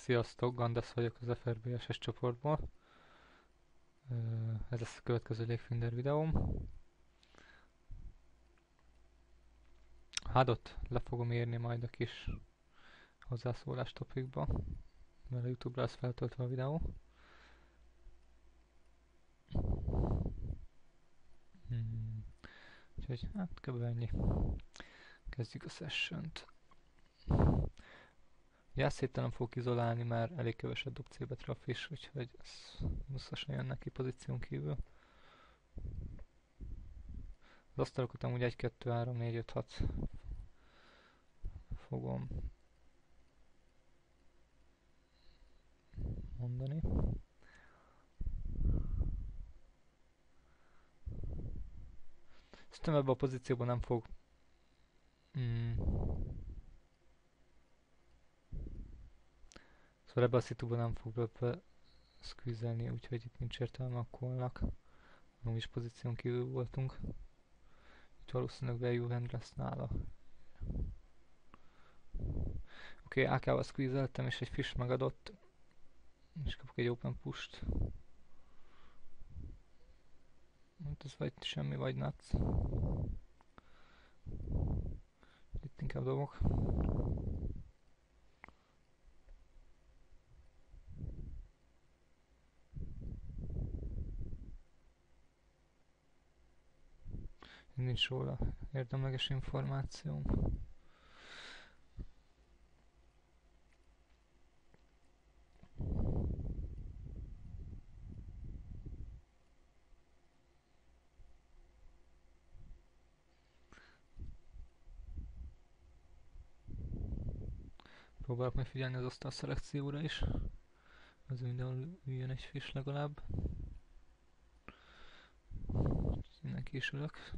Sziasztok, Gandasz vagyok az FRBSS csoportból. Ez lesz a következő Légfinder videóm. Hádot le fogom írni majd a kis hozzászólás topikba, mert a YouTube-ra lesz feltöltve a videó. Úgyhogy hát kb. Ennyi. Kezdjük a session-t. Jászhéttel nem fogok izolálni, mert elég keveset dob C-betre a fish, úgyhogy ez muszásan jön neki pozíción kívül. Az asztalokat amúgy 1, 2, 3, 4, 5, 6 fogom mondani. Szerintem ebben a pozícióban nem fog szóval ebben a szituban nem fog be squeezelni, úgyhogy itt nincs értelme a callnak. Nem is pozíción kívül voltunk. Itt valószínűleg value hand lesz nála. Oké, AK-val squeezeltem és egy fish megadott. És kapok egy open push-t. Hát ez vagy semmi, vagy nuts. Itt inkább dobok. Nincs róla érdemleges információm. Próbálok meg figyelni az asztal szelekcióra is. Az mindenhol üljön egy fish legalább. Innen ki is ülök.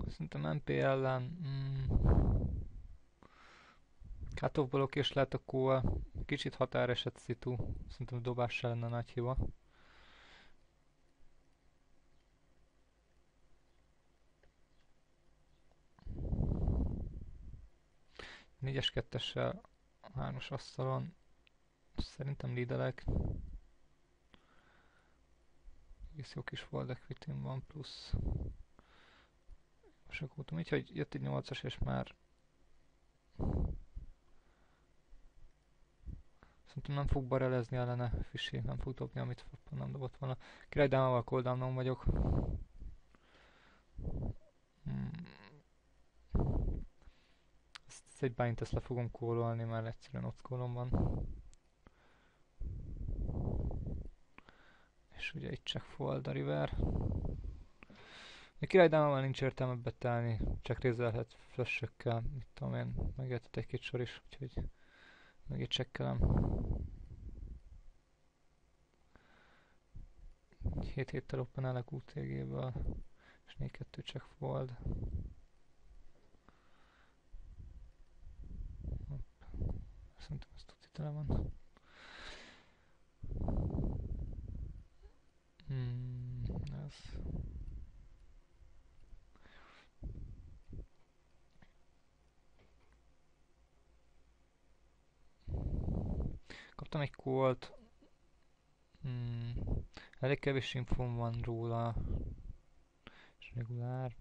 Szerintem MP ellen cut-off block és lehet a QA. Kicsit határeset szitu. Szerintem a dobás se lenne nagy hiba. Négyes kettessel, hármas asztalon. Szerintem leadelek. Egész jó kis fold equity van plusz. Sok voltam így, hogy jött egy 8-as és már szerintem nem fog barelezni ellene fishy, nem fog dobni, amit nem dobott volna. Királydámával cooldown-on vagyok. Ezt egy bind ezt le fogom callolni, mert egyszerűen ott callom van. És ugye itt check fold a river. A királydámával nincs értelme betelni, csak rézelhet flash-ökkel, mit tudom én, megértett egy-két sor is, úgyhogy meg itt checkelem. 7 héttel openelek UTG-ből, és 4-2 check fold. Szerintem ez tuti tele van. Ez. Kaptam egy call-t. Elég kevés infóm van róla. És regulár.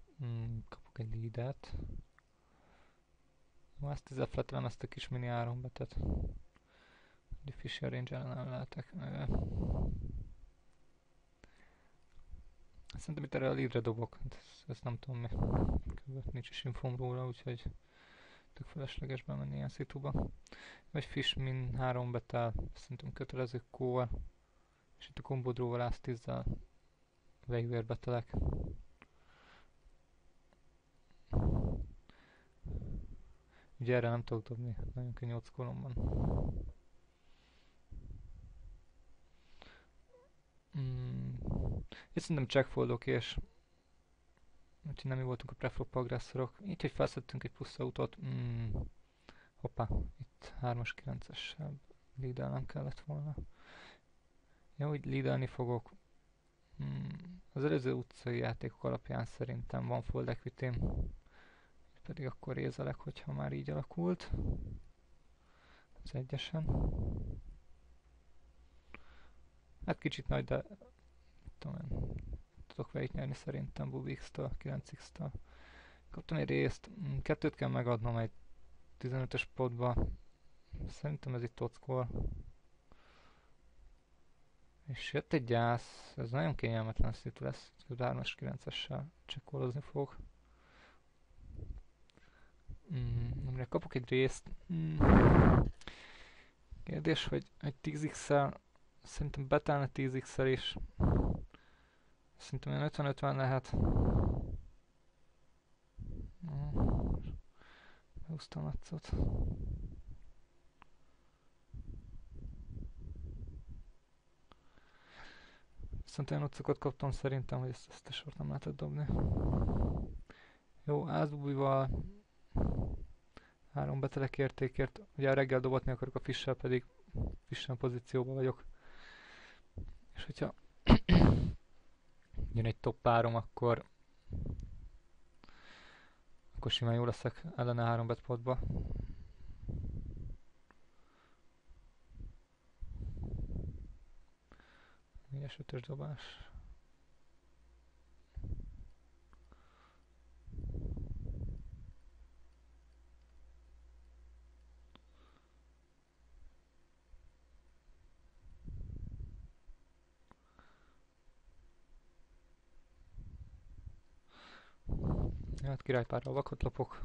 Kapok egy leadet. Ezt fletelem ezt a kis mini áronbetet. Diffusion range ellen nem lehetek. Szerintem itt erre a leadre dobok. Ezt nem tudom mi. Nincs is infóm róla, úgyhogy tök felesleges bemenni ilyen szituba. Vagy fish min 3 betel. Szerintem kötelező core. És itt a combo draw-val last 10-zel Waver betelek. Ugye erre nem tudok dobni, nagyon könnyű 8 kolomban. Itt szerintem checkfoldok és úgyhogy nem mi voltunk a preflop agresszorok. Így, hogy felszedtünk egy plusz autót. Hoppá, itt 3-as 9-essel leadelnem kellett volna. Jó, hogy leadelni fogok. Az előző utcai játékok alapján szerintem van fold equity-m. Pedig akkor rézelek, hogyha már így alakult. Az egyesen. Hát kicsit nagy, de tudom én, tudok vele itt nyerni szerintem Bubix-től, 9x-től. Kaptam egy részt, 2-t kell megadnom egy 15-ös potba. Szerintem ez itt tockol. És jött egy gyász, ez nagyon kényelmetlen szitu lesz. 3-as 9-essel csekkolozni fogok. Amire kapok egy részt. Kérdés, hogy egy 10x-szel szerintem betelne 10x-szel is. Szerintem olyan 50-50 lehet. Behúztam látszót. Viszont olyan utcokat kaptam szerintem, hogy ezt a sort nem lehetett dobni. Jó, ázbubival 3 betelek értékért. Ugye a reggel dobatni akarok a fissel, pedig fissen pozícióban vagyok. És hogyha jön egy top 3, akkor simán jó leszek ellene 3 betpotba. 4-es 5-ös dobás. Hát királypárral vakot lopok.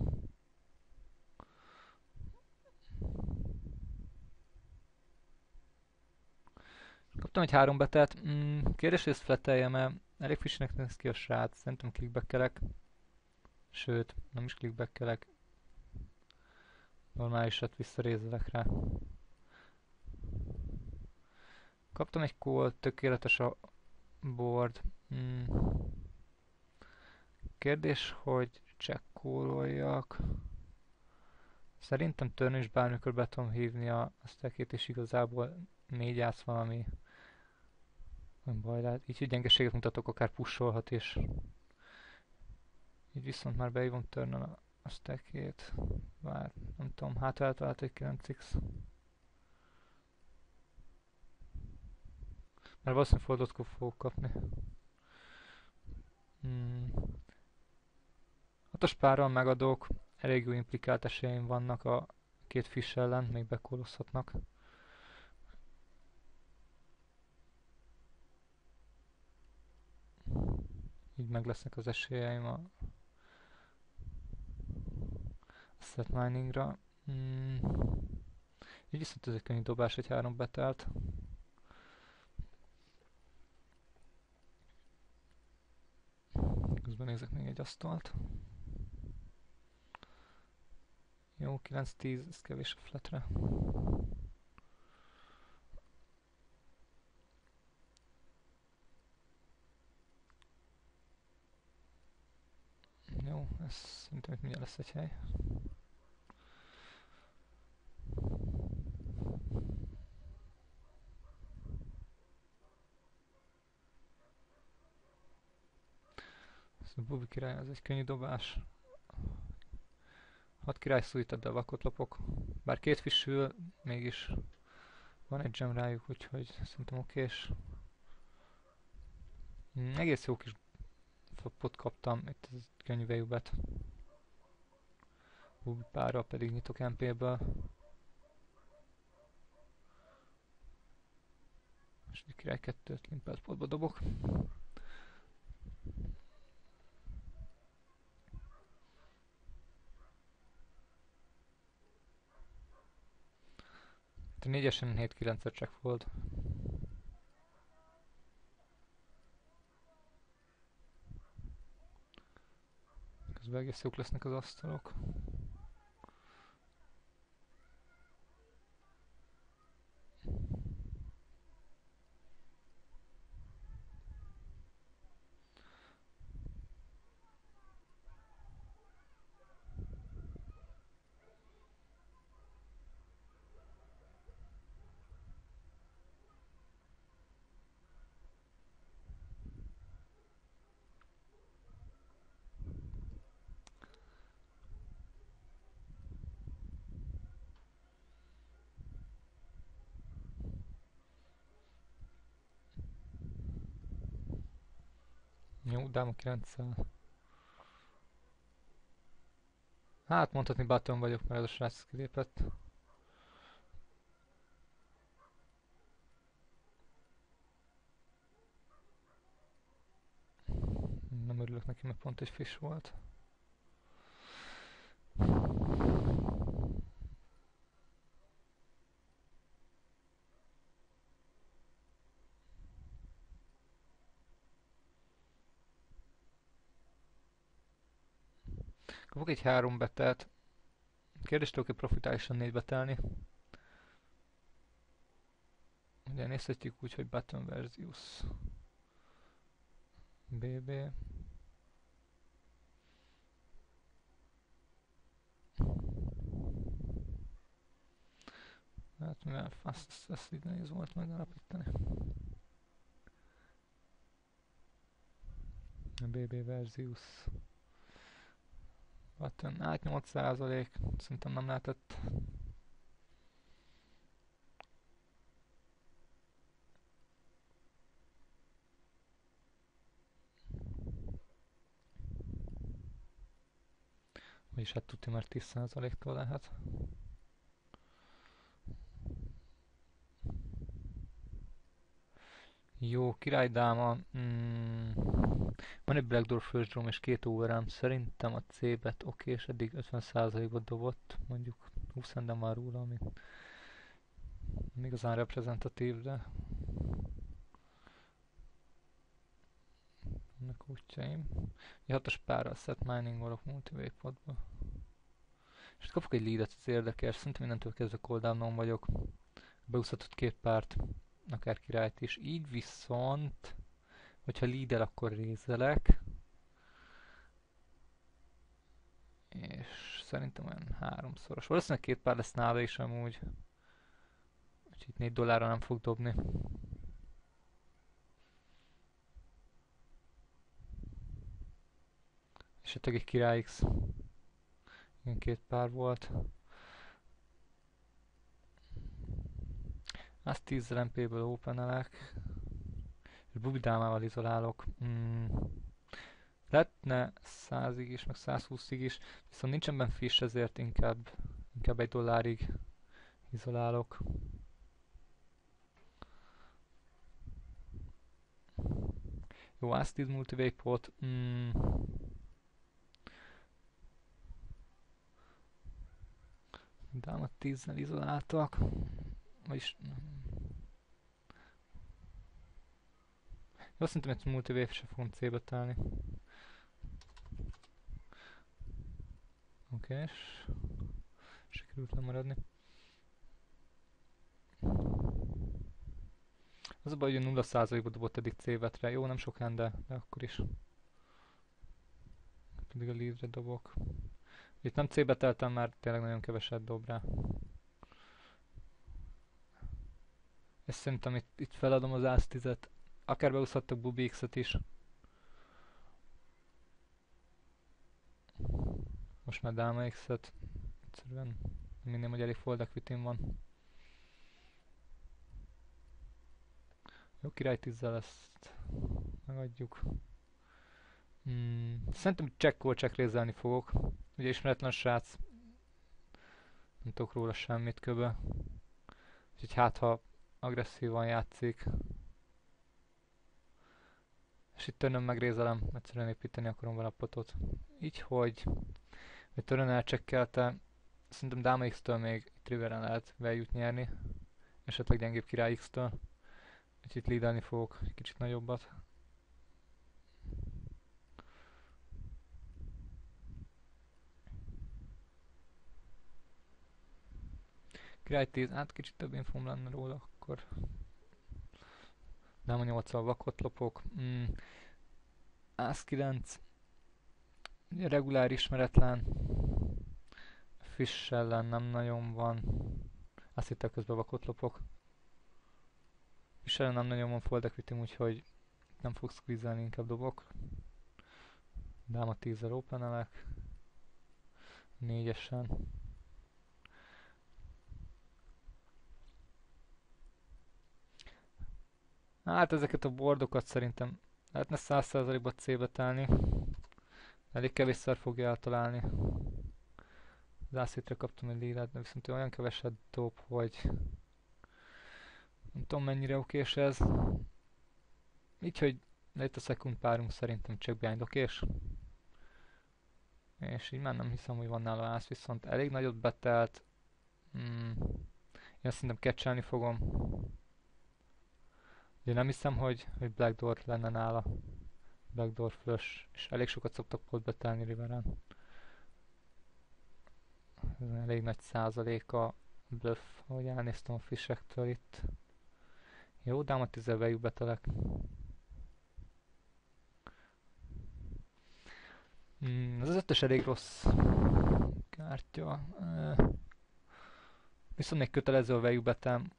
Kaptam egy 3 betelt. Kérdés, hogy ezt fleteljem-e? Elég frissnek néz ki a srác. Szerintem clickbackelek. Sőt, nem is clickbackelek. Normálisat visszarézelek rá. Kaptam egy call, tökéletes a board. Kérdés, hogy check-calloljak. Szerintem turn is bármikor be tudom hívni a stackét, és igazából 4 ász valami nem baj lehet. Így, hogy gyengeséget mutatok, akár pusolhat is. Így viszont már beívom turn-on a stackét. Vár, nem tudom, hát eltalált egy 9x. Mert valószínűleg foldot fogok kapni. 6-os párral megadok, elég jó implikált esélyeim vannak a két fish ellen, még bekólozhatnak. Így meg lesznek az esélyeim a set miningra. Így viszont ez egy könnyű dobás, egy 3 betelt. Közben nézek még egy asztalt. Jó, 9-10, ez kevés a flatre. Jó, ez szerintem itt mindjárt lesz egy hely. Ez a Bubi király, ez egy könnyű dobás. 6 király szújtad, de vakot lopok. Bár két fish ül, mégis van egy gem rájuk, úgyhogy szerintem okés. Egész jó kis flopot kaptam, itt ez könnyű value bet. Bubi párral pedig nyitok MP-ből. És egy király 2-t limpelt potba dobok. A 4-esen 7-9-et check fold. Közben egész jók lesznek az asztalok. Dáma 9-szel. Hát mondhatni button vagyok, mert ez a srác kilépett. Nem örülök neki, mert pont egy fish volt. Kapok egy 3 betelt. Kérdés, tudok-e profitálisan 4 betelni? Ugye nézhetjük úgy, hogy button versus BB. Hát mivel fast, ezt így nehéz volt megalapítani. BB versus button, hát 8%, szerintem nem lehetett. Vagyis hát tudja, már 10%-tól lehet. Jó, királydáma. Van egy Blackdoor First Drum és 2 overarm. Szerintem a C-bet oké, és eddig 50%-ot dobott. Mondjuk 20 centen van róla, ami nem igazán reprezentatív, de ennek útjaim. Egy 6-os párral set mining-olok multi-waypodba. És kapok egy leadet, az érdekes. Szerintem innentől kezdve cooldownon vagyok. Beúszhatott 2 párt, akár királyt is. Így viszont, hogyha leadel, akkor rézelek. És szerintem olyan 3-szoros. Valószínűleg 2 pár lesz nála is amúgy. Úgyhogy itt 4 dollárra nem fog dobni. Esetleg egy király X. Igen, 2 pár volt. Azt 10 MP-ből openelek. És bubidámával izolálok. Lehetne 100-ig is, meg 120-ig is. Viszont nincsen benne fish, ezért inkább egy dollárig izolálok. Jó, azt 10 multi-waypot. Dámat 10-nel izoláltak. Vagyis... Jó, szerintem egy multi-wave se fogom C-be telni. Oké, és sikerült lemaradni. Az a baj, hogy 0%-ba dobott eddig C-vetre. Jó, nem sok hand, de akkor is. Pedig a leadre dobok. Itt nem C-be teltem, már tényleg nagyon keveset dob rá. És szerintem itt feladom az Ász 10-et. Akár beúszhattak Bubi X-et is. Most már Dáma X-et. Egyszerűen minél, hogy elég fold equity van. Jó, király 10-zel ezt megadjuk. Szerintem check rézelni fogok. Ugye ismeretlen srác. Nem tudok róla semmit köbe. Úgyhogy hát ha agresszívan játszik. És itt törnöm megrézelem, egyszerűen építeni akarom vele a potot. Így, hogy törnön elcsekkelte. Szerintem Dáma X-től még itt riveren lehet value-t nyerni. Esetleg gyengébb király X-től. Úgyhogy itt leadelni fogok egy kicsit nagyobbat. Király 10, hát kicsit több infóm lenne róla akkor. Dáma 8-al vakot lopok. Ász 9. Ugye regulár ismeretlen. Fish ellen nem nagyon van. Azt hittem közben vakot lopok. Fish ellen nem nagyon van fold equity, úgyhogy nem fog squeeze-elni, inkább dobok. Dáma 10-zel openelek. 4-esen. Hát ezeket a bordokat szerintem Lehetne 100%-ba C-be telni. Elég kevésszer fogja eltalálni. Zászétre kaptam egy lílet, de viszont olyan keveset dob, hogy nem tudom mennyire okés ez. Így, hogy itt a szekund párunk szerintem csak behind okés. És így már nem hiszem, hogy van nála ász, viszont elég nagyot betelt. Én szerintem catchelni fogom. De nem hiszem, hogy Blackdoor lenne nála. Blackdoor flush, és elég sokat szoktak pot betelni riveren. Ez elég nagy százaléka bluff, ahogy elnéztem a fishektől itt. Jó, dáma 10 value betelek. Az ötös elég rossz kártya. Viszont még kötelező a value betem.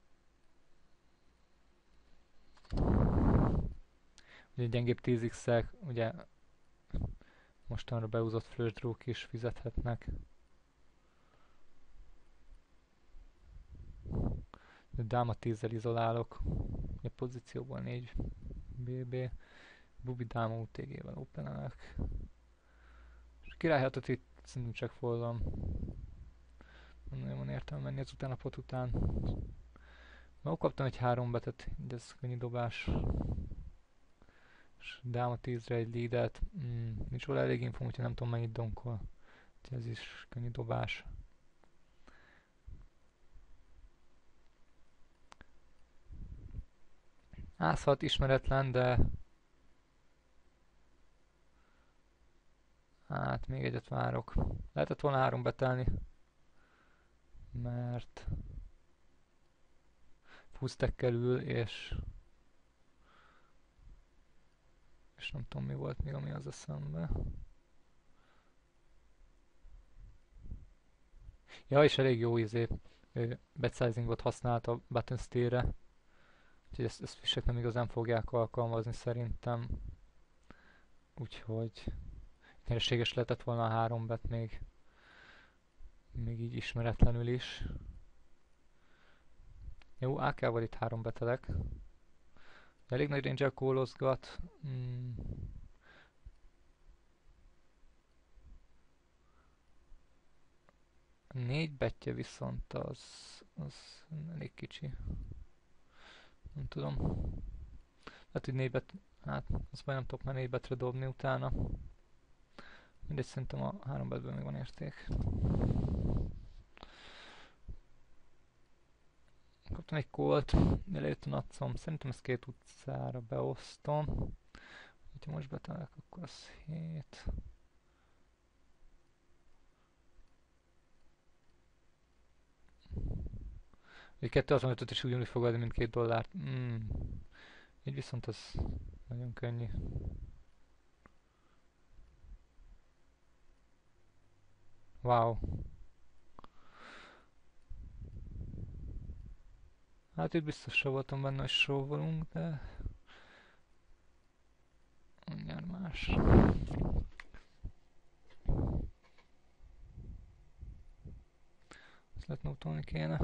Ugye gyengébb 10x-ek, ugye mostanra beúzott flush draw-k is fizethetnek. De dáma 10-zel izolálok. A pozícióból 4 BB. Bubi dáma UTG-vel openelek. És királyhatot itt szerintem csak foldom. Nem nagyon van értelme menni ezután a pot után. Már kaptam egy 3 betet, de ez könnyű dobás. És dáma 10-re egy leadet. Nincs róla elég info, úgyhogy nem tudom mennyit donkol. Úgyhogy ez is könnyű dobás. Ász 6 ismeretlen, de hát még egyet várok. Lehetett volna 3 betelni, mert fullstack-kel ül, és nem tudom mi volt még, ami az eszembe. Ja, és elég jó bet-sizingot használt a button steer-re. Úgyhogy ezt fisek nem igazán fogják alkalmazni szerintem. Úgyhogy nyereséges lehetett volna a 3 bet még így ismeretlenül is. Jó, AK-val itt 3 betelek. Elég nagy range-el kólozgat. 4 betje viszont az elég kicsi. Nem tudom. Hát, hogy 4 bet, hát azt majd nem tudok már 4 betre dobni utána. Mindegy, szerintem a 3 betből még van érték. Kaptam egy colt, elejött a natszom, szerintem ezt 2 utcára beosztom. Ha most betalálok, akkor az 7. Egy 265-öt is ugyanúgy fog adni, mint $2. Így viszont ez nagyon könnyű. Wow. Hát itt biztos voltam benne, hogy sóvolunk, de mindjárt más. Ezt lehet nótolni kéne.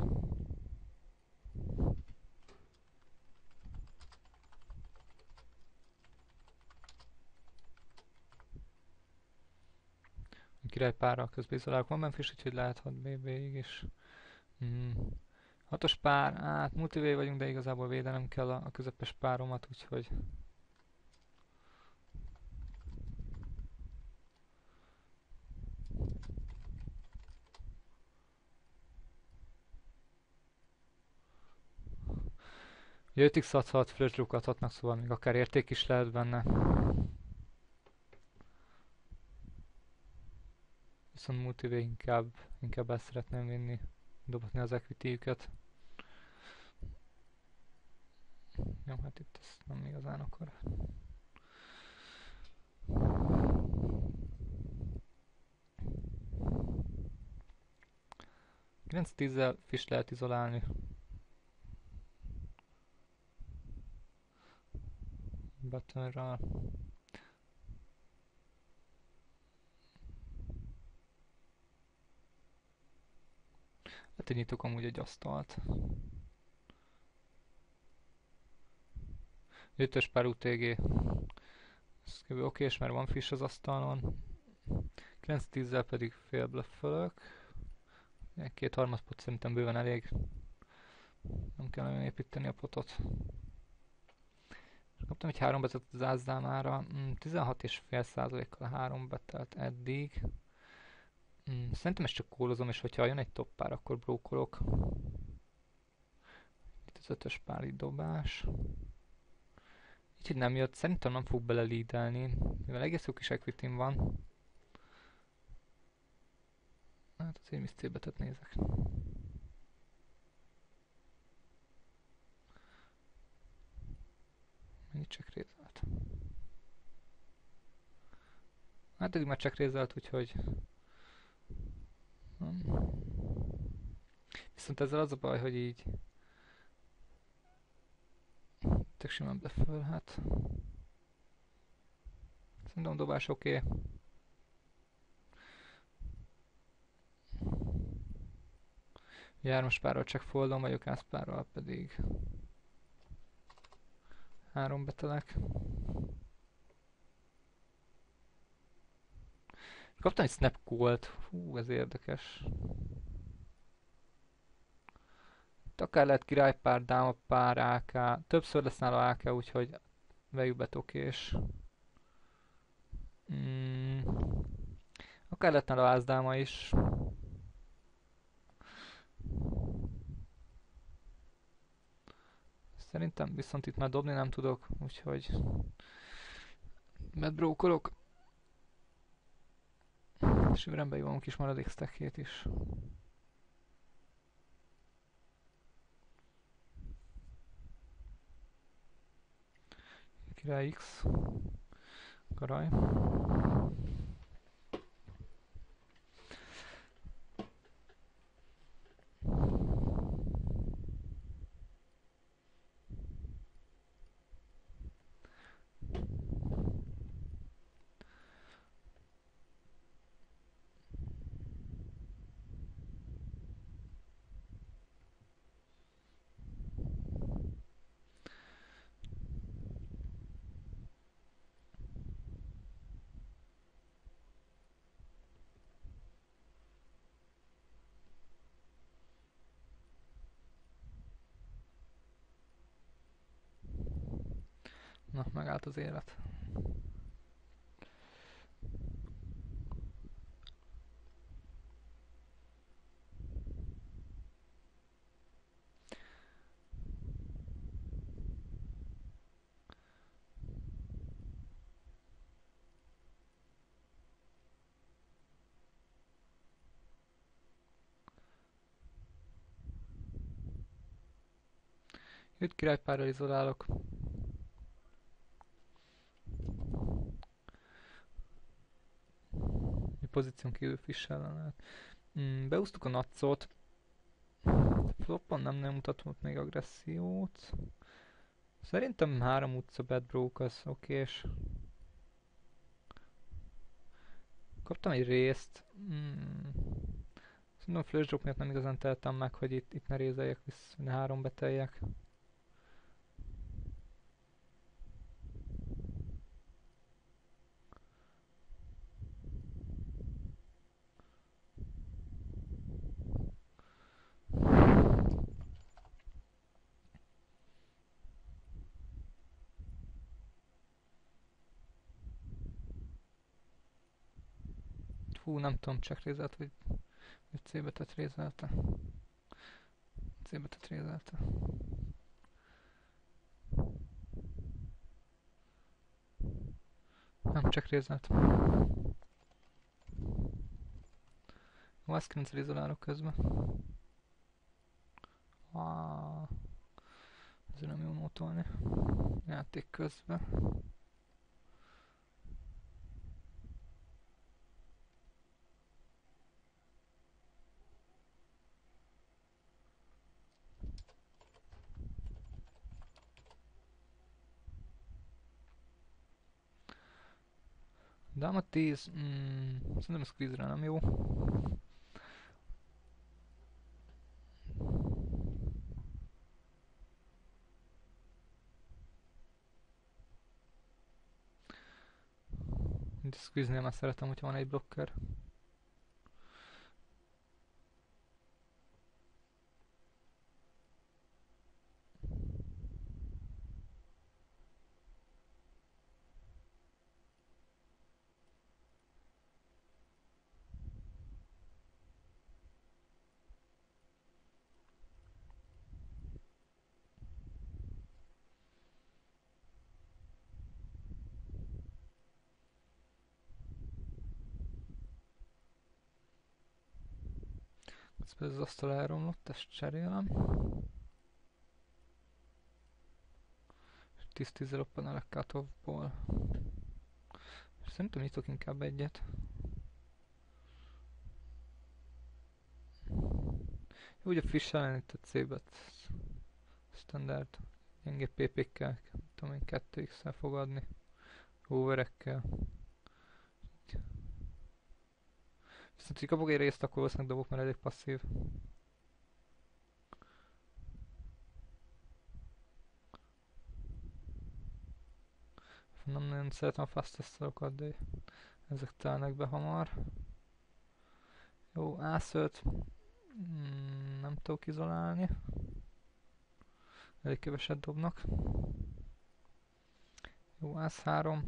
Királypárral közben izolálok. Van benne fish, úgyhogy lehet 6 BB-ig is. 6-os pár, hát multivé vagyunk, de igazából védenem kell a közepes páromat, úgyhogy... Ugye 5x adhat, flush draw adhatnak, szóval még akár érték is lehet benne. Viszont multivé inkább el szeretném vinni, dobhatni az equity-üket. Jó, hát itt ez nem igazán akar. Kilenc 10-zel fish lehet izolálni. Buttonra. Hát én nyitok amúgy egy asztalt. 5-ös pár UTG. Ez kb. Oké, és már van fish az asztalon. 9-10-zel pedig félblöffölök. Két harmadpot szerintem bőven elég. Nem kell nagyon építeni a potot. Kaptam egy 3 betelt az ázdámára. 16,5%-kal 3 betelt eddig. Szerintem ezt csak kólozom, és hogyha jön egy top pár, akkor brókolok. Itt az 5-ös páli dobás. Így, hogy nem jött, szerintem nem fog bele leadelni, mivel egész jó kis equitym van. Hát azért Miss C-betet nézek. Mennyit check-raiselt? Hát eddig már check-raiselt, úgyhogy... Viszont ezzel az a baj, hogy így... Tök simán beföl, hát... Szerintem dobás oké. Jármas párral check foldon vagyok, ászpárral pedig... 3 betelek. Kaptam egy snap call-t. Hú, ez érdekes. Itt akár lehet királypár, dámapár, AK. Többször lesz nála AK, úgyhogy vegyük betokés. Akár lehet nála ázdáma is. Szerintem viszont itt már dobni nem tudok, úgyhogy medbrókolok. És őrem bejuvom kis maradék stackét is. Király X. Karaj. Na, megállt az élet. Jött királypárral izolálok. Mi pozíción kívül fish-sel lehet. Beúztuk a natszot. Floppon nem nagyon mutatott még agressziót. Szerintem 3 utca bad broke az okés. Kaptam egy részt. Szerintem a flash drop miatt nem igazán tehetem meg, hogy itt ne rézeljek vissza, ne 3 beteljek. Fú, nem tudom, check rézelt, vagy C-betet rézelte. C-betet rézelte. Nem, check rézelt. Jó, azt 9 izolálok közben. Ezért nem jó nótolni. Játék közben. Dáma 10, szerintem a squeeze-re nem jó. Squeeze-nél már szeretem, hogyha van egy blokker. Ez az asztal elromlott, ezt cserélem. 10-10 roppan a cut-off-ból. Szerintem nyitok inkább egyet. Jó, ugye a fish ellen itt a C-bet. Standard. Gyenge PP-kkel, tudom én 2x-el fogadni. Overekkel. Viszont, hogy kapok egy részt, akkor valószínűleg dobok, mert elég passzív. Nem nagyon szeretem a fastest-szarokat, de ezek telnek be hamar. Jó, A5. Nem tudok izolálni. Elég keveset dobnak. Jó, A3.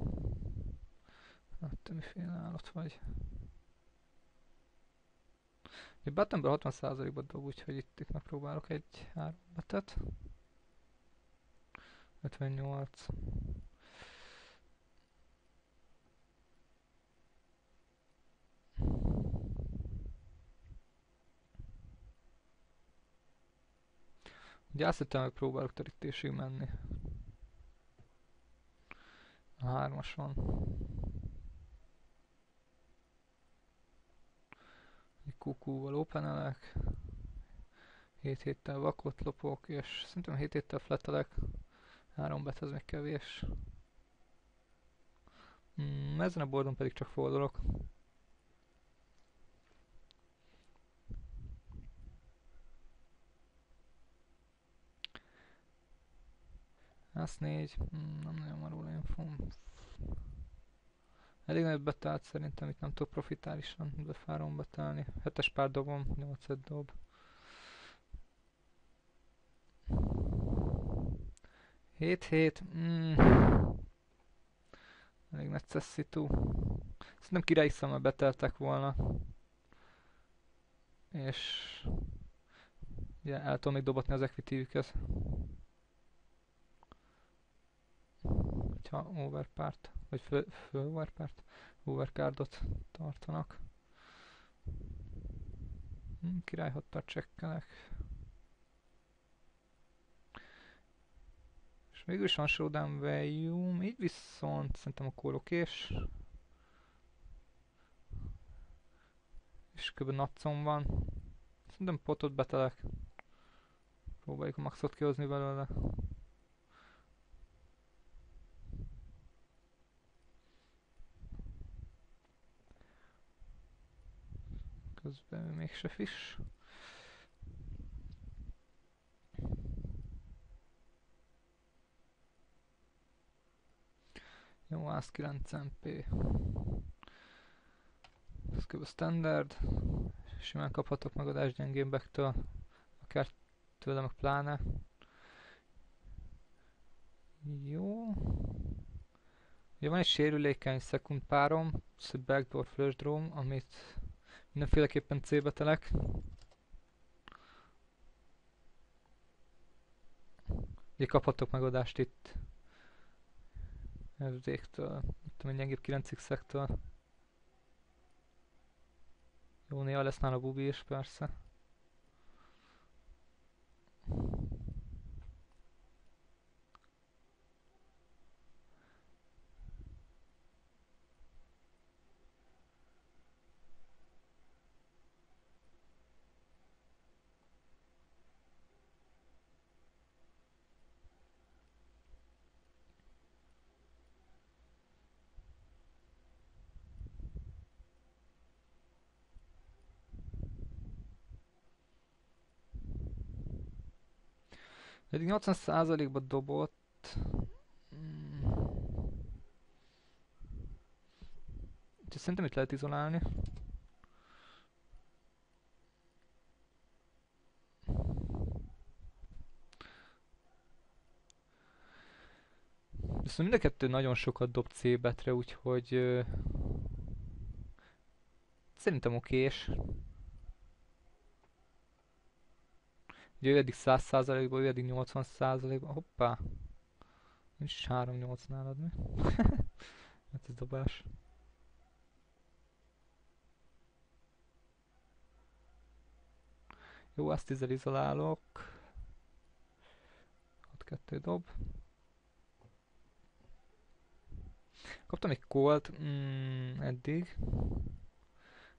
Hát te miféle állat vagy. A buttonből 60%-ba dob, úgyhogy itt megpróbálok egy 3 betet. 58. Ugye azt hittem, megpróbálok terítésig menni. A 3-as van. Egy kukúval openelek. 7 héttel vakot lopok, és szerintem 7 héttel fletelek. 3 bet az még kevés. Ezen a boardon pedig csak fordulok. Az 4. Nem nagyon van róla infom. Elég nagy betelt, szerintem itt nem tudok profitálisan befárom betelni. 7-es pár dobom, 8-et dob. Hét. Elég necces szitu. Szerintem királyi szemmel beteltek volna. És ugye el tudom még dobatni az equity-üket. Ha overpart, vagy föl overpart, overcardot tartanak. Király 6-tal csekkelek. És végül is van showdown value, így viszont szerintem a call okés. És kb. Natszom van. Szerintem potot betelek. Próbáljuk a maxot kihozni belőle. Közben mégse fish. Jó, az 9 MP. Ez kb. Standard. Simán kaphatok megadást gyengébbektől. Akár tőle meg pláne. Jó. Ugye van egy sérülékeny second párom, backdoor flush draw, amit mindenféleképpen C-be telek. Ugye kaphatok megadást itt FD-któl, itt egy gyengébb 9x-ektől. Jó, néha lesz nála bubi is persze. Eddig 80%-ba dobott. Szerintem itt lehet izolálni. Viszont mind a kettő nagyon sokat dob C-betre, úgyhogy szerintem okés. Ugye ő eddig 100%-ban, ő eddig 80%-ban. Hoppá! Nincs is 3-8 nálad, mi? Hát ez dobás. Jó, azt 10 izolálok. 6-2 dob. Kaptam egy colt eddig.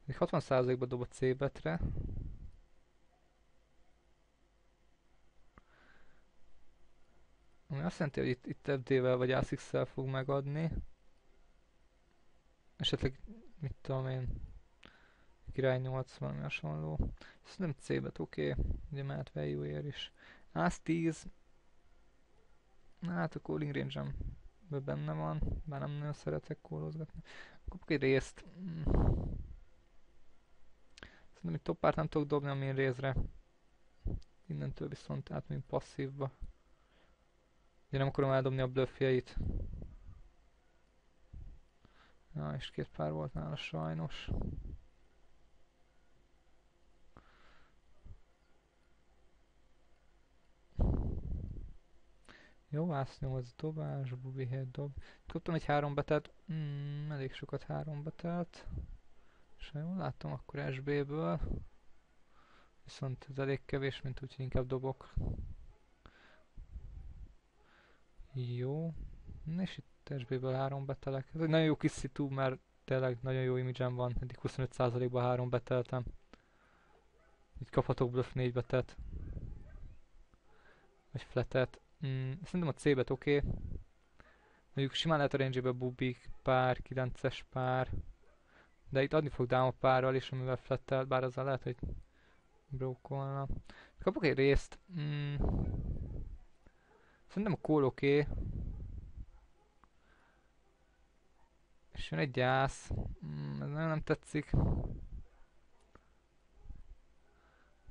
Egy 60%-ba dob a C-betre. Ami azt jelenti, hogy itt FD-vel vagy ASIX-szel fog megadni. Esetleg, mit tudom én, király 8 valami hasonló. Szerintem C-bet oké. Ugye mehet value-ér is. Ász 10. Hát a calling range-em benne van, bár nem nagyon szeretek callozgatni. Kapok egy részt. Szerintem itt toppárt nem tudok dobni a main részre. Innentől viszont átmegyünk passzívba. Ugye nem akarom eldobni a bluffjeit. Na, és 2 pár volt nála sajnos. Jó, ász 8 dobás, bubi 7 dob. Kaptam egy 3 betelt. Elég sokat 3 betelt. És ha jól láttam, akkor SB-ből. Viszont ez elég kevés, mint úgyhogy inkább dobok. Jó. És itt SB-ből 3 betelek. Ez egy nagyon jó kis szitu, mert tényleg nagyon jó imidzsem van. Eddig 25%-ban 3 beteltem. Így kaphatok bluff 4 betet. Vagy flatet. Szerintem a C-bet oké. Mondjuk simán lehet a range-be bubik, pár, 9-es pár. De itt adni fog down a párral is, amivel flattel, bár azzal lehet, hogy brokolna. Kapok egy részt. Szerintem a call oké. És jön egy gyász. Ez nem tetszik.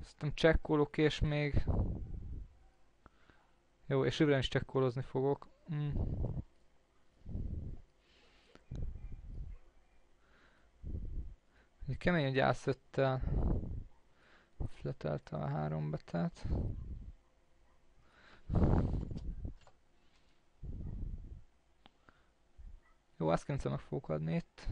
Szerintem check call okés még. Jó, és jövőre is check callozni fogok. Kemény a gyász 5-tel. Fletelte a 3 betelt. Jó, azt 9 meg fogok adni itt.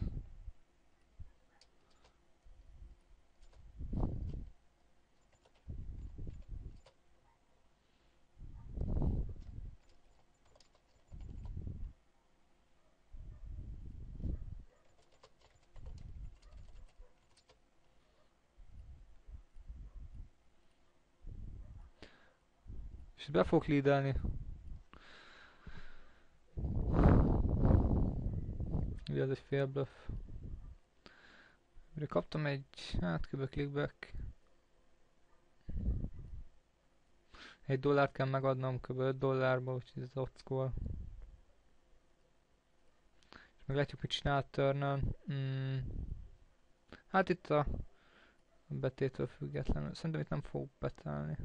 És be fogok leadelni. Ugye ez egy fél bluff. Mire kaptam egy, hát kb. Clickback. $1 kell megadnom kb. $5, úgyhogy ez ockol. És meglátjuk, mit csinál turn-on. Hát itt a betétől függetlenül. Szerintem itt nem fog betelni.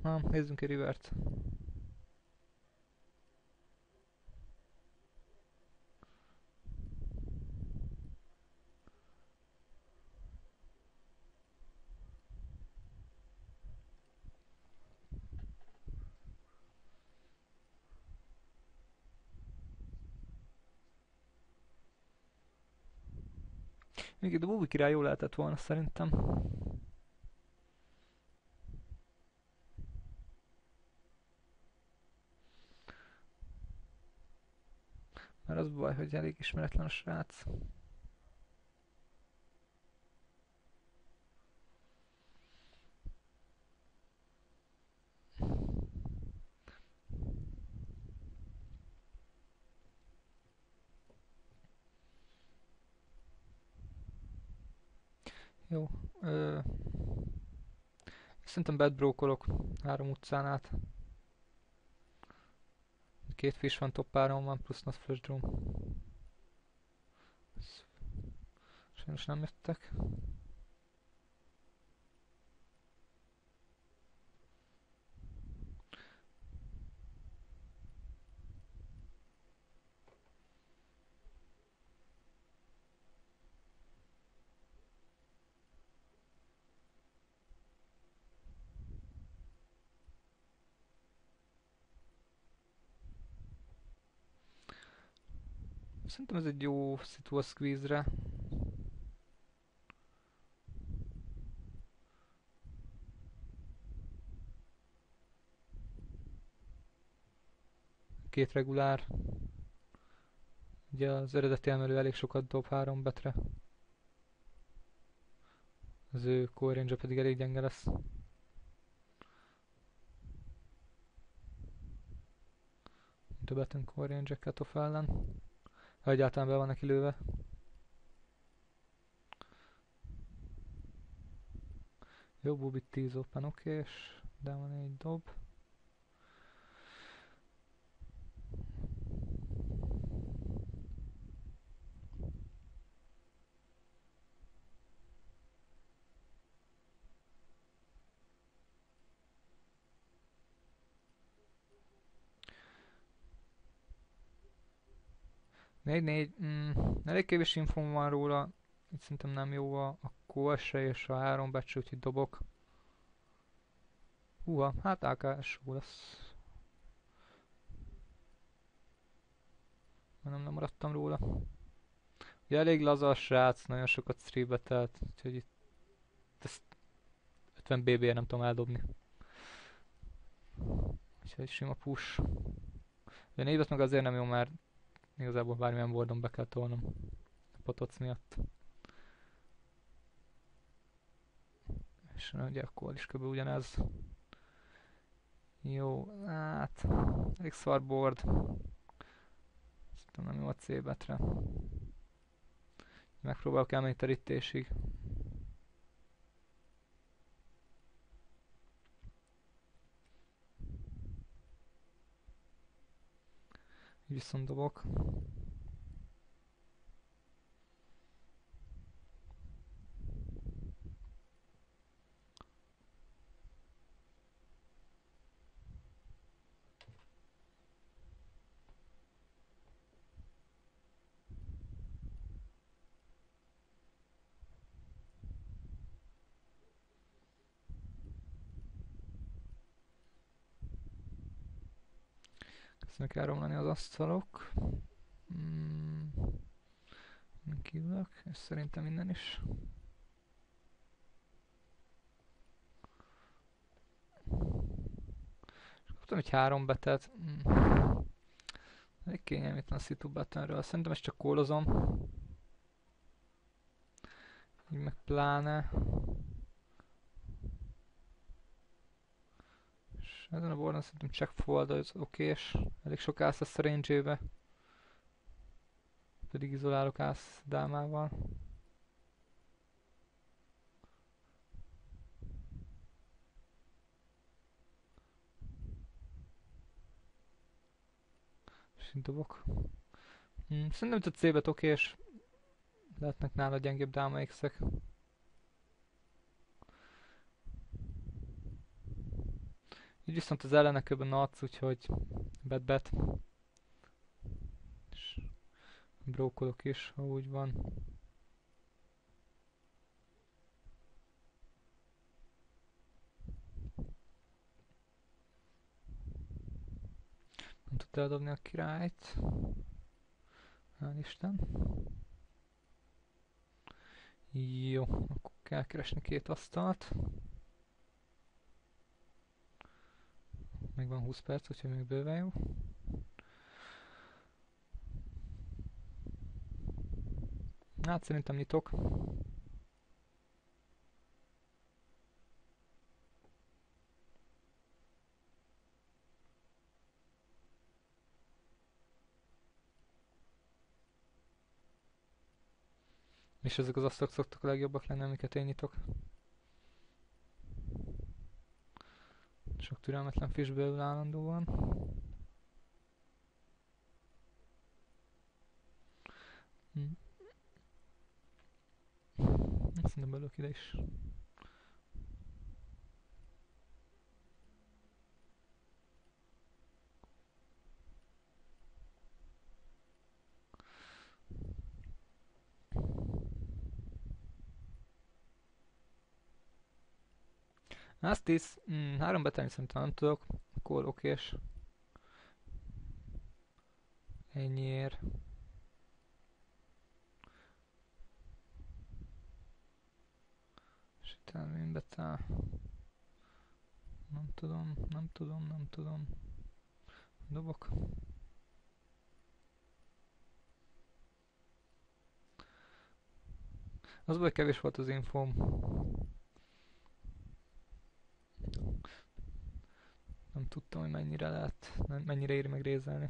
Na, nézzünk egy rivert. Még itt a Bubi király jól lehetett volna szerintem. Mert az baj, hogy elég ismeretlen a srác. Jó. Szerintem bedbrokolok 3 utcán át. 2 fish van, top 3 van, plusz not flash drum. Sajnos nem jöttek. Szerintem ez egy jó szitu a squeeze-re. Két regulár. Ugye az eredeti emelő elég sokat dob 3 betre. Az ő core range pedig elég gyenge lesz. Többeten core range-eket off ellen. Ha egyáltalán be vannak lőve. Jó, Bubit 10 open, okés. De van egy dob. Elég kevés infom van róla. Itt szerintem nem jó a QS-re és a 3 becső, úgyhogy dobok. Húha, hát AK-s jó lesz. Nem maradtam róla. Ugye elég laza a srác, nagyon sokat streambetelt, úgyhogy itt ezt 50 BB-re nem tudom eldobni. Úgyhogy sima push. De 4 meg azért nem jó, mert igazából bármilyen boardon be kell tolnom a potoc miatt. És ugye akkor is kb. Ugyanez. Jó, hát elég szar board. Szerintem nem jó a C-betre. Megpróbálok elmenni terítésig. Így viszont dobok. Kezdenek elromlani az asztalok. Kívülök, és szerintem innen is. És kaptam egy 3 betet. Elég kényelmetlen a situ buttonről. Szerintem ezt csak kólozom. Így meg pláne. És ezen a boardon szerintem check fold az okés. Elég sok ász lesz a range-ébe. Pedig izolálok ász dámával. És így dobok. Szerintem itt a C-bet okés. Lehetnek nála gyengébb dáma X-ek. Így viszont az ellene kb. Nuts, úgyhogy bet. És brókolok is, ha úgy van. Nem tudta eldobni a királyt. Hál' Isten. Jó, akkor kell keresni 2 asztalt. Még van 20 perc, úgyhogy még bőven jó. Hát szerintem nyitok. És ezek az asztalok szoktak a legjobbak lenni, amiket én nyitok. Sok türelmetlen fish belül állandóan. Szerintem belőlük ide is. Azt 10, 3 betelni szerintem nem tudok. Akkor okés. Ennyiért. És utána én betel. Nem tudom. Dobok. Az baj, kevés volt az infóm. Nem tudtam, hogy mennyire lehet, mennyire éri meg rézelni.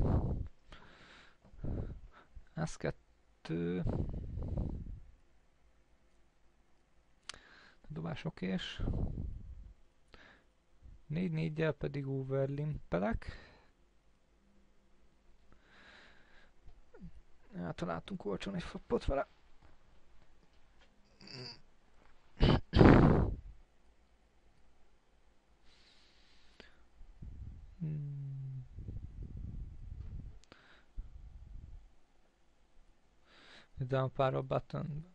Ez 2. Dobás okés. 4-4-jel pedig overlimpelek. Találtunk olcsón egy flopot vele. De a pár button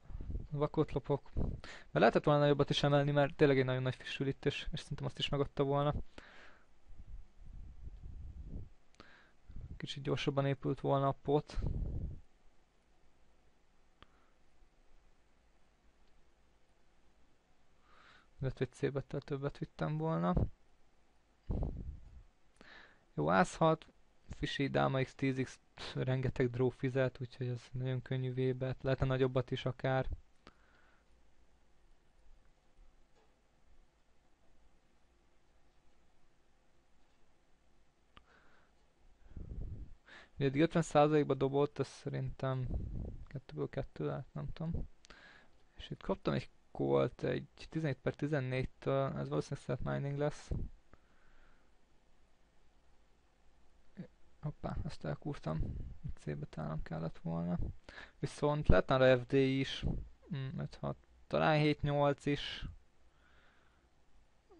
vakot lopok. Mert lehetett volna nagyobbat is emelni, mert tényleg egy nagyon nagy frissül itt, és szerintem azt is megadta volna. Kicsit gyorsabban épült volna a pot. Lehet, hogy C-bettel többet vittem volna. Jó, ász 6. Fishy, dáma X10X, rengeteg draw fizet, úgyhogy ez nagyon könnyű V-bet. Lehetne nagyobbat is akár. Eddig 50%-ba dobott, ez szerintem 2-ből 2 lehet, nem tudom. És itt kaptam egy call-t, egy 17/14-től, ez valószínűleg set mining lesz. Hoppá, azt elkúrtam. C-be talán kellett volna. Viszont lehetne arra FD is. 5-6. Talán 7-8 is.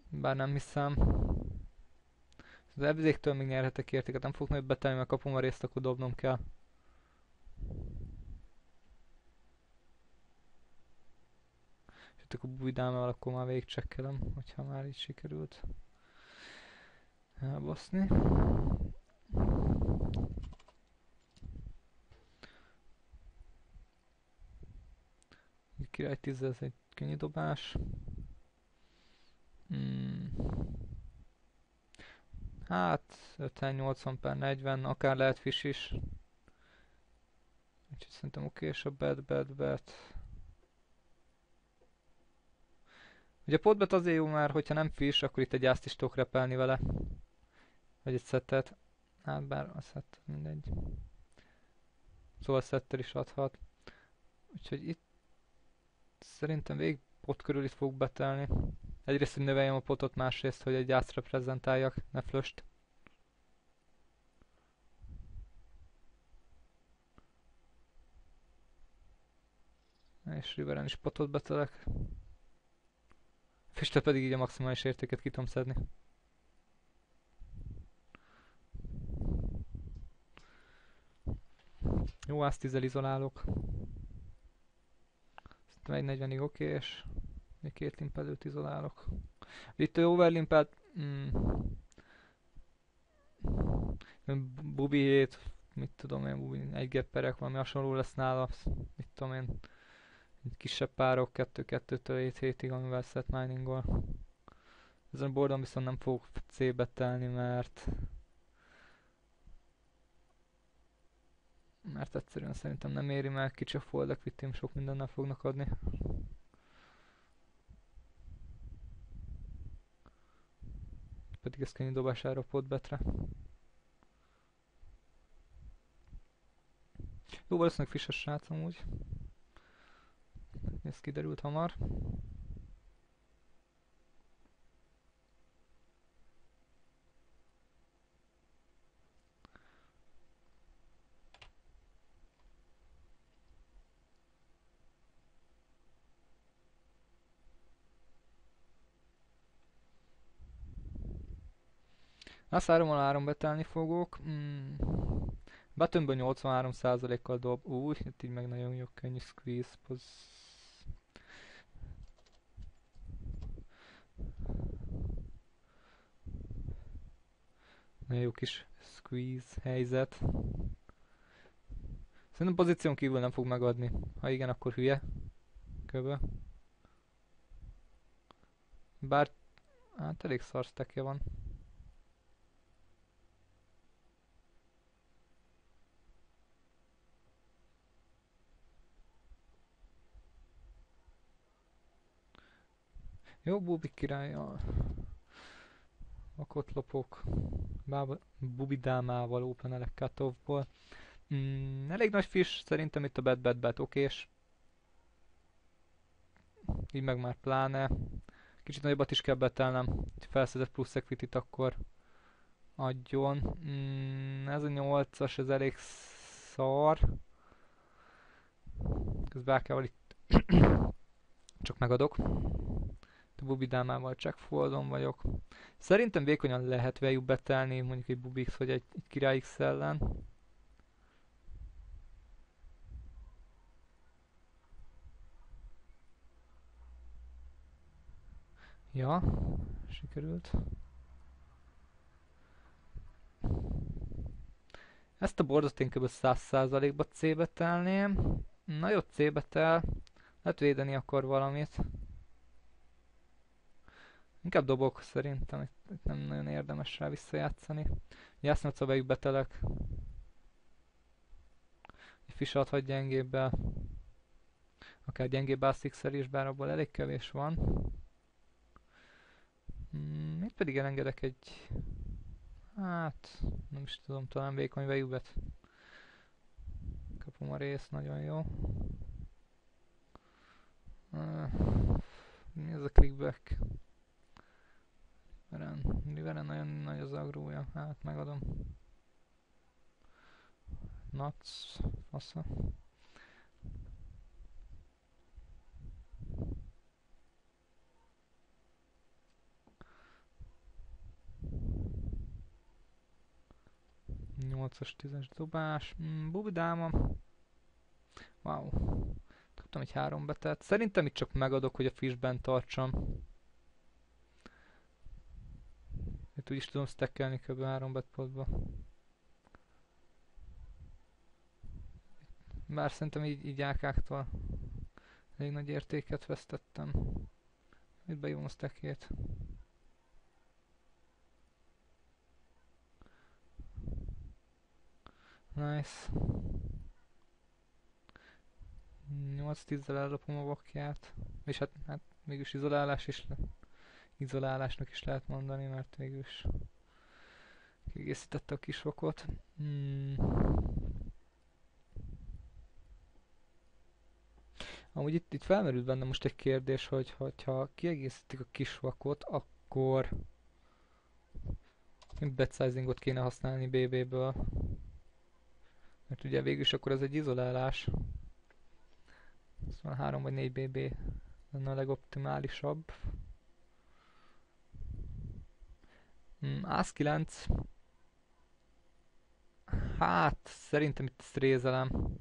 Bár nem hiszem. Az FD-któl még nyerhetek értéket. Nem fogok nagyot betelni, mert kapom a részt, akkor dobnom kell. És akkor bújdámmal, akkor már végigcsekkelem, hogyha már így sikerült elbaszni. Király 10, ez egy könnyű dobás. Hát 50-80/40, akár lehet fish is. Úgyhogy szerintem okés a bet. Ugye a potbet azért jó már, hogyha nem fish, akkor itt egy ászt is tudok repelni vele. Vagy egy szettet. Hát bár a szett mindegy. Szóval a szettel is adhat. Úgyhogy itt szerintem végig pot körül itt fogok betelni. Egyrészt, hogy növeljem a potot, másrészt, hogy egy ászt reprezentáljak, ne flöst. És riveren is potot betelek. Füstre pedig így a maximális értéket ki tudom szedni. Jó, azt 10-el izolálok. Szerintem 1.40-ig okés. Még 2 limpelőt izolálok. Itt a overlimpelt... Bubi 7, mit tudom én, Bubi 1 gepperek, valami hasonló lesz nála. Mit tudom én. Kisebb párok, 2-2-től 7-7-ig, amivel set miningol. Ezen a boardon viszont nem fogok C-be telni, mert egyszerűen szerintem nem éri meg, kicsi a fold equity, sok mindennel fognak adni. Pedig ez könnyű dobására a potbetre. Jó, valószínűleg fishes srác amúgy. Ez kiderült hamar. Azt 3-3 betelni fogok. Buttonből 83%-kal dob. Új, hát így meg nagyon jó, könnyű squeeze. Nagyon jó kis squeeze helyzet. Szerintem pozíción kívül nem fog megadni. Ha igen, akkor hülye. Köbö. Bár hát elég szar stackje van. Jó, Bubi királlyal. Vakot lopok. Bubi dámával openelek cut-offból. Elég nagy fish, szerintem itt a bet okés. Így meg már pláne. Kicsit nagyobbat is kell betelnem. Felszedett plusz equity-t, akkor adjon. Ez a 8-as, ez elég szar. Közben Ákával itt csak megadok. A Bubi dámával checkfoldon vagyok. Szerintem vékonyan lehet value betelni, mondjuk egy Bubi X vagy egy Király X ellen. Ja, sikerült. Ezt a boardot én kb. 100%-ba C-betelném. Nagyobb C-betel. Lehet védeni akar valamit. Inkább dobok szerintem, itt nem nagyon érdemes rá visszajátszani. Jásznyolca vegyük betelek. Egy fish adhat gyengébbel. Akár gyengébb A6-szer is, bár abból elég kevés van. Itt pedig elengedek egy... Hát... Nem is tudom, talán vékony vejúbet. Kapom a részt, nagyon jó. Mi ez a clickback? Riveren nagyon nagy az agrója, hát megadom. Nuts, fasza. Nyolcas, 10-es dobás. Bubi dáma. Wow. Tudtam egy 3 betet. Szerintem itt csak megadok, hogy a fishben tartsam. Itt úgyis tudom stackelni kb. 3 betpotba. Bár szerintem így ákáktól elég nagy értéket vesztettem. Itt beívom a stackjét. Nice. 8-10-zel ellopom a vakját. És hát mégis izolálás is izolálásnak is lehet mondani, mert végülis kiegészítette a kis vakot. Amúgy itt felmerült bennem most egy kérdés, hogy ha kiegészítik a kis vakot, akkor bet-sizingot kéne használni BB-ből. Mert ugye végülis akkor ez egy izolálás. Szóval 3 vagy 4 BB lenne a legoptimálisabb. Ász 9. Hát szerintem itt ezt rézelem.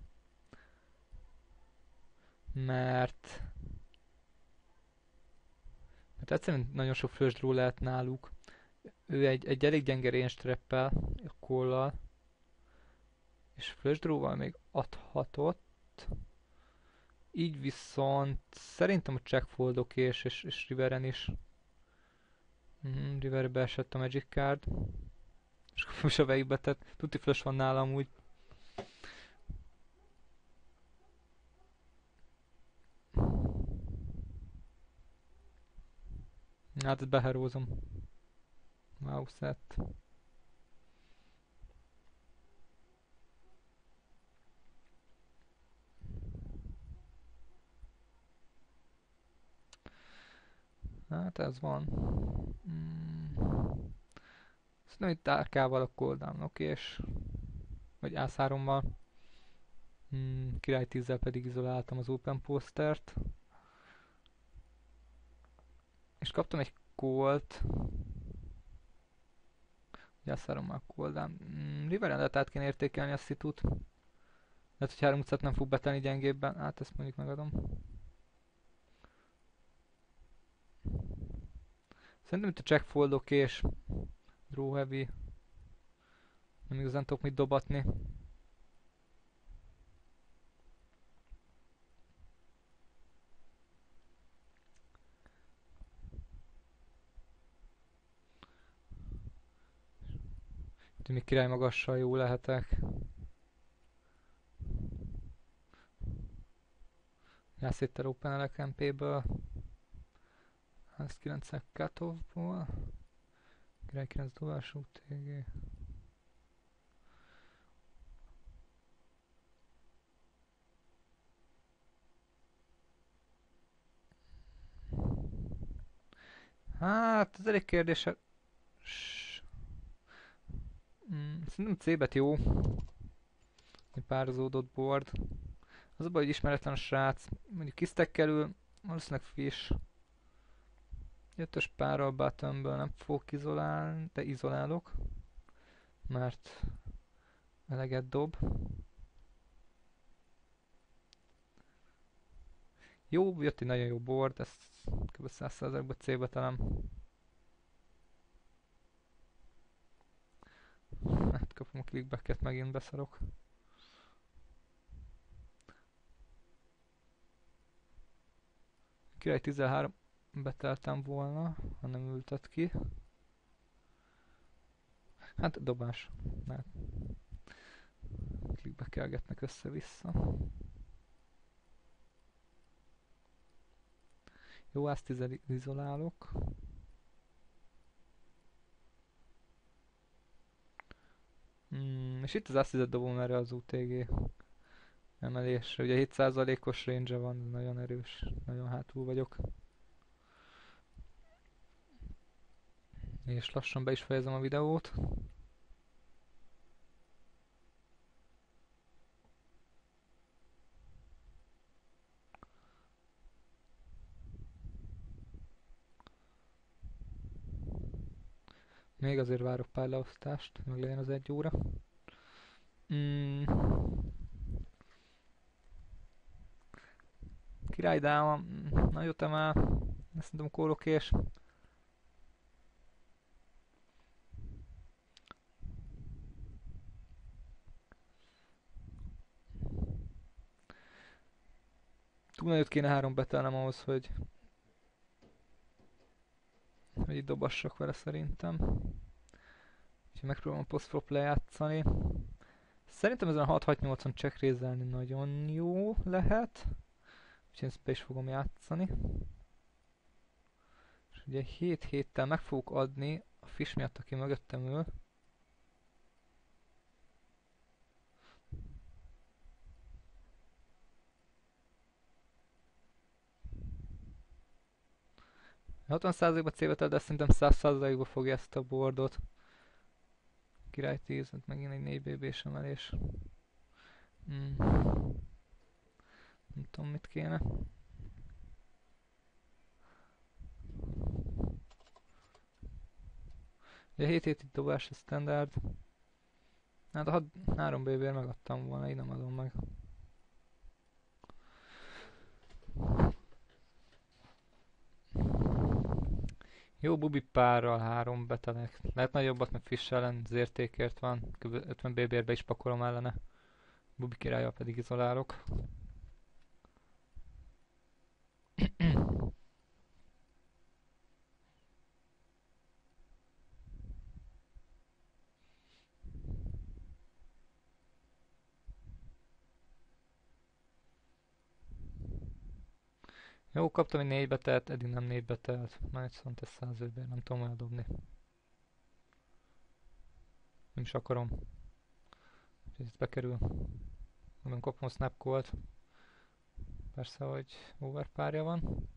Mert egyszerűen nagyon sok flush draw lehet náluk. Ő egy elég gyenge range trappel, a call-lal. És flush draw-val még adhatott. Így viszont szerintem a checkfoldok és Riveren is. Riverbe esett a Magic Card. És akkor most a végbe tett. Tuti flash van nálam úgy. Hát ezt beherózom. Wow, set. Hát ez van. Szerintem itt árkával a cooldown, okés. Vagy A3-mal. Király 10-zel pedig izoláltam az open postert. És kaptam egy colt. Gyászárom már cooldown. Riverendet át kéne értékelni a szitút. Lehet, hogy 3 utcát nem fog betelni gyengébben. Hát ezt mondjuk megadom. Szerintem itt a checkfoldok és draw heavy. Nem igazán tudok mit dobatni. Itt még király magassal jó lehetek. Jászéter open MP-ből. Ez 9 cut-off-ból. Király 9 dobás UTG. Hát, ez elég kérdéses. Szerintem C-bet jó. Egy pározódott board. Az a baj, hogy ismeretlen a srác. Mondjuk kisztekkelül, valószínűleg fish. 5-ös párral buttonből nem fogok izolálni, de izolálok. Mert eleget dob. Jó, jött egy nagyon jó board, ezt kb. 100%-ba C-be talán. Hát kapom a clickbacket, megint beszarok. Király 13 beteltem volna, ha nem ültet ki. Hát dobás. Mert clickbackelgetnek össze-vissza. Jó, azt 10 izolálok. És itt az azt 10 dobom erre az UTG emelésre. Ugye 7%-os range van, nagyon erős, nagyon hátul vagyok. És lassan be is fejezem a videót. Még azért várok pár leosztást, meg legyen az 1 óra. Király dáma, nagyot emel, ezt szerintem kórokés. Túl nagyot kéne 3 betelnem ahhoz, hogy itt dobassak vele szerintem. Úgyhogy megpróbálom a postflop lejátszani. Szerintem ezen a 6-6-8-on checkrézelni nagyon jó lehet. Úgyhogy ezt be is fogom játszani. És ugye 7 héttel meg fogok adni a fish miatt, aki mögöttem ül. A 60%-ba C-betel, de szerintem 100%-ba fogja ezt a boardot. Király 10, megint egy 4 BB-s emelés. Nem tudom, mit kéne. Ugye 7 hét itt dobás a standard. Hát a 3 BB-ért megadtam volna, így nem adom meg. Jó bubi párral 3 betelek. Lehet nagyobbat, meg fish ellen az értékért van. Kb. 50 BB-be is pakolom ellene. Bubi királlyal pedig izolálok. Jó, kaptam egy 4 betelt, eddig nem 4 betelt. Már viszont ez 100 BB, nem tudom eldobni. Nem is akarom. Úgyhogy ez bekerül. Nem kapom a snap call-t. Persze, hogy overpárja van.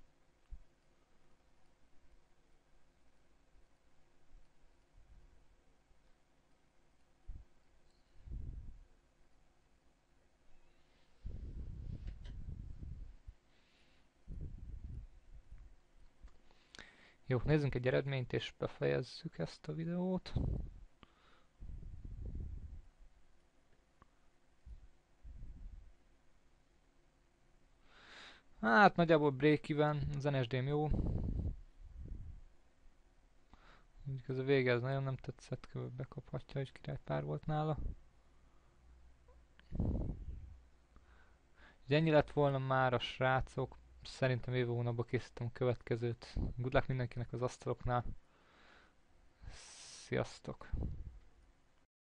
Jó, nézzünk egy eredményt és befejezzük ezt a videót. Hát nagyjából break-even, az NSD-m jó. Mondjuk ez a vége ez nagyon nem tetszett, kb. Bekaphatja, és királypár volt nála. Ugye ennyi lett volna már a srácok. Szerintem jövő hónapban készítem a következőt. Good luck mindenkinek az asztaloknál. Sziasztok!